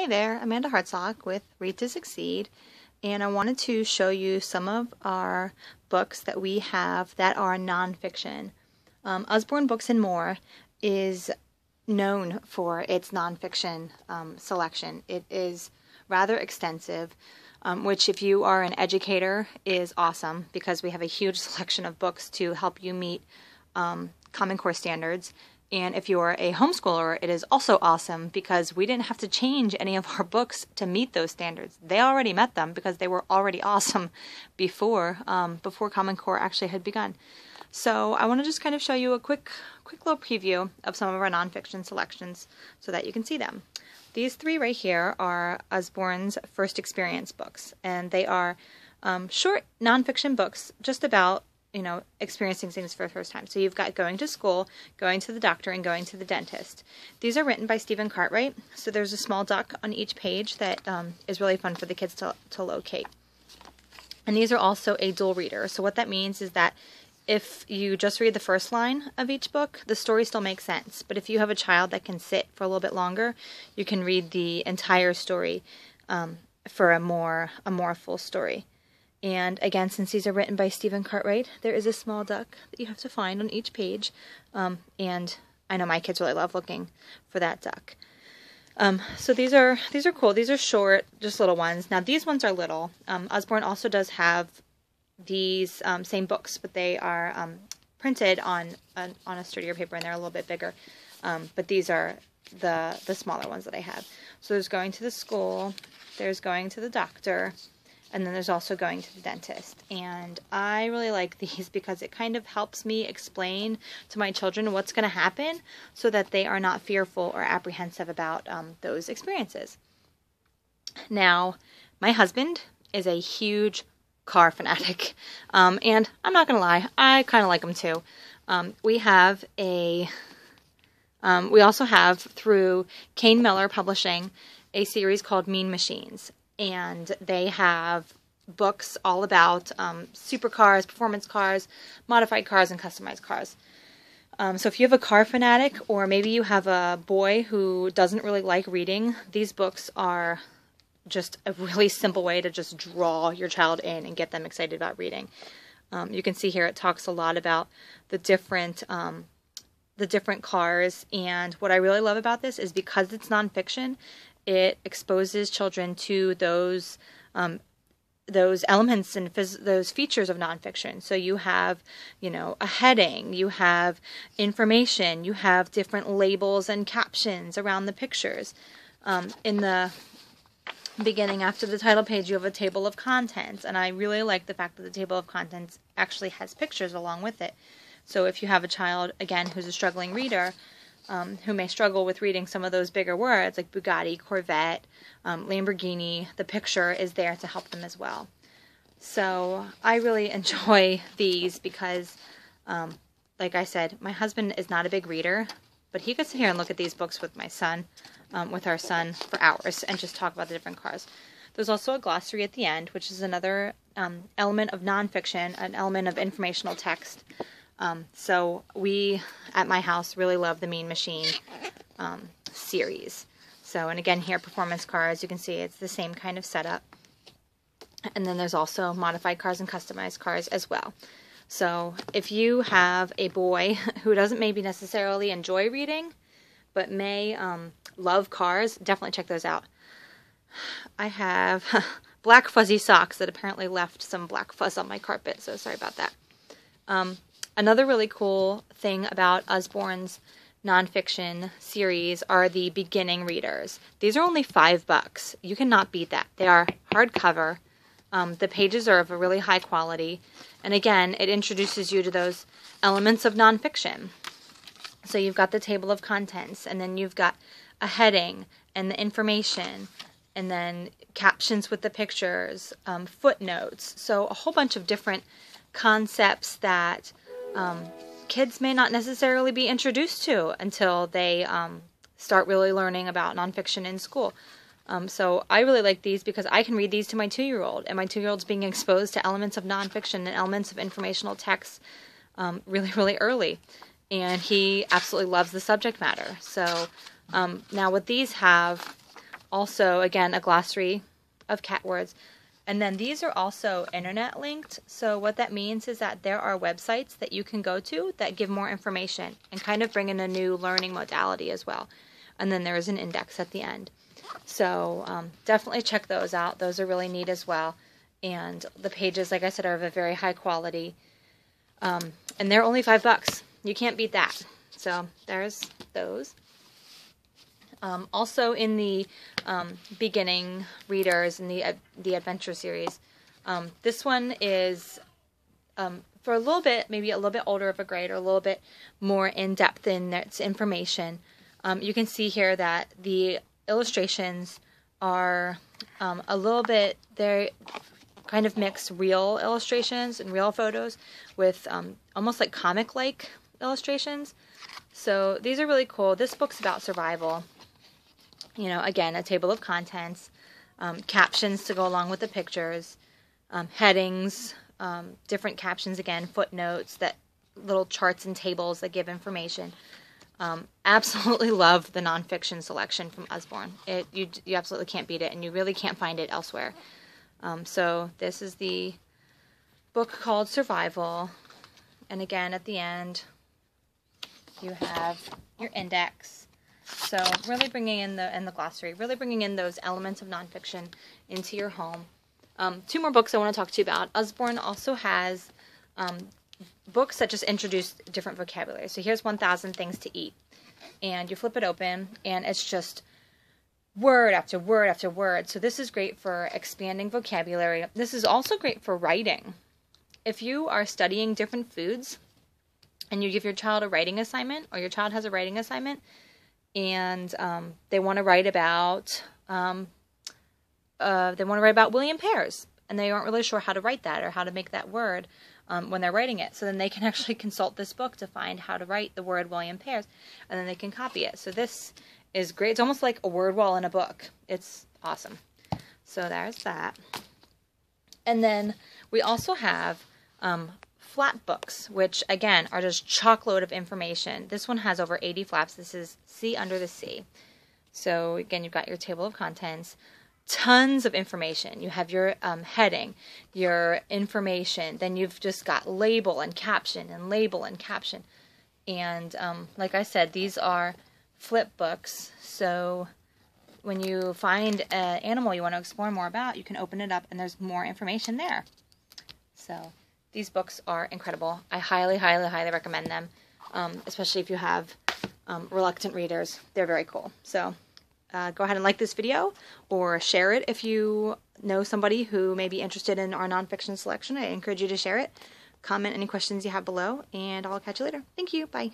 Hey there, Amanda Hartsock with Read to Succeed, and I wanted to show you some of our books that we have that are nonfiction. Usborne Books and More is known for its nonfiction selection. It is rather extensive, which if you are an educator is awesome because we have a huge selection of books to help you meet Common Core standards. And if you're a homeschooler, it is also awesome because we didn't have to change any of our books to meet those standards. They already met them because they were already awesome before Common Core actually had begun. So I want to just kind of show you a quick little preview of some of our nonfiction selections so that you can see them. These three right here are Usborne's First Experience books, and they are short nonfiction books just about experiencing things for the first time. So you've got going to school, going to the doctor, and going to the dentist. These are written by Stephen Cartwright, so there's a small duck on each page that is really fun for the kids to locate. And these are also a dual reader. So what that means is that if you just read the first line of each book, the story still makes sense. But if you have a child that can sit for a little bit longer, you can read the entire story for a more full story. And again, since these are written by Stephen Cartwright, there is a small duck that you have to find on each page. And I know my kids really love looking for that duck. So these are cool. These are short, just little ones. Now these ones are little. Usborne also does have these same books, but they are printed on a sturdier paper, and they're a little bit bigger. But these are the smaller ones that I have. So there's going to the school, there's going to the doctor, and then there's also going to the dentist. And I really like these because it kind of helps me explain to my children what's going to happen so that they are not fearful or apprehensive about those experiences. Now, my husband is a huge car fanatic. And I'm not going to lie, I kind of like him too. We also have through Kane Miller Publishing a series called Mean Machines. And they have books all about supercars, performance cars, modified cars, and customized cars. So if you have a car fanatic, or maybe you have a boy who doesn't really like reading, these books are just a really simple way to just draw your child in and get them excited about reading. You can see here it talks a lot about the different cars, and what I really love about this is because it's nonfiction, it exposes children to those elements and those features of nonfiction. So you have, a heading, you have information, you have different labels and captions around the pictures. In the beginning, after the title page, you have a table of contents, and I really like the fact that the table of contents actually has pictures along with it. So if you have a child, again, who's a struggling reader, who may struggle with reading some of those bigger words like Bugatti, Corvette, Lamborghini, the picture is there to help them as well. So I really enjoy these because, like I said, my husband is not a big reader, but he could sit here and look at these books with our son for hours and just talk about the different cars. There's also a glossary at the end, which is another element of nonfiction, an element of informational text. So we, at my house, really love the Mean Machine series. So, and again here, performance cars, you can see it's the same kind of setup. And then there's also modified cars and customized cars as well. So if you have a boy who doesn't maybe necessarily enjoy reading, but may love cars, definitely check those out. I have black fuzzy socks that apparently left some black fuzz on my carpet, so sorry about that. Another really cool thing about Usborne's nonfiction series are the beginning readers. These are only $5. You cannot beat that. They are hardcover. The pages are of a really high quality. And again, it introduces you to those elements of nonfiction. So you've got the table of contents, and then you've got a heading and the information, and then captions with the pictures, footnotes. So a whole bunch of different concepts that kids may not necessarily be introduced to until they start really learning about nonfiction in school. So I really like these because I can read these to my 2-year-old, and my 2-year-old's being exposed to elements of nonfiction and elements of informational text really, really early. And he absolutely loves the subject matter. So now what these have Also, again, a glossary of cat words. And then these are also internet linked. So what that means is that there are websites that you can go to that give more information and kind of bring in a new learning modality as well. And then there is an index at the end. So definitely check those out. Those are really neat as well. And the pages, like I said, are of a very high quality. And they're only $5. You can't beat that. So there's those. Also in the beginning readers in the adventure series, this one is for a little bit, maybe a little bit older of a grade or a little bit more in depth in its information. You can see here that the illustrations are a little bit, they kind of mix real illustrations and real photos with almost like comic-like illustrations. So these are really cool. This book's about survival. You know, again, a table of contents, captions to go along with the pictures, headings, different captions again, footnotes, that little charts and tables that give information. Absolutely love the nonfiction selection from Usborne. You absolutely can't beat it, and you really can't find it elsewhere. So this is the book called Survival, and again at the end you have your index. So really bringing in the glossary, really bringing in those elements of nonfiction into your home. Two more books I want to talk to you about. Usborne also has books that just introduce different vocabulary. So here's 1,000 Things to Eat. And you flip it open, and it's just word after word after word. So this is great for expanding vocabulary. This is also great for writing. If you are studying different foods, and you give your child a writing assignment, or your child has a writing assignment, and they want to write about William Pears, and they aren't really sure how to write that or how to make that word when they're writing it. So then they can actually consult this book to find how to write the word William Pears, and then they can copy it. So this is great. It's almost like a word wall in a book. It's awesome. So there's that. And then we also have flap books, which again are just chock-load of information. This one has over 80 flaps. This is Sea Under the Sea. So again, you've got your table of contents, tons of information. You have your heading, your information, then you've just got label and caption and label and caption. And like I said, these are flip books, so when you find an animal you want to explore more about, you can open it up and there's more information there. So these books are incredible. I highly, highly, highly recommend them, especially if you have reluctant readers. They're very cool. So go ahead and like this video or share it if you know somebody who may be interested in our nonfiction selection. I encourage you to share it. Comment any questions you have below, and I'll catch you later. Thank you. Bye.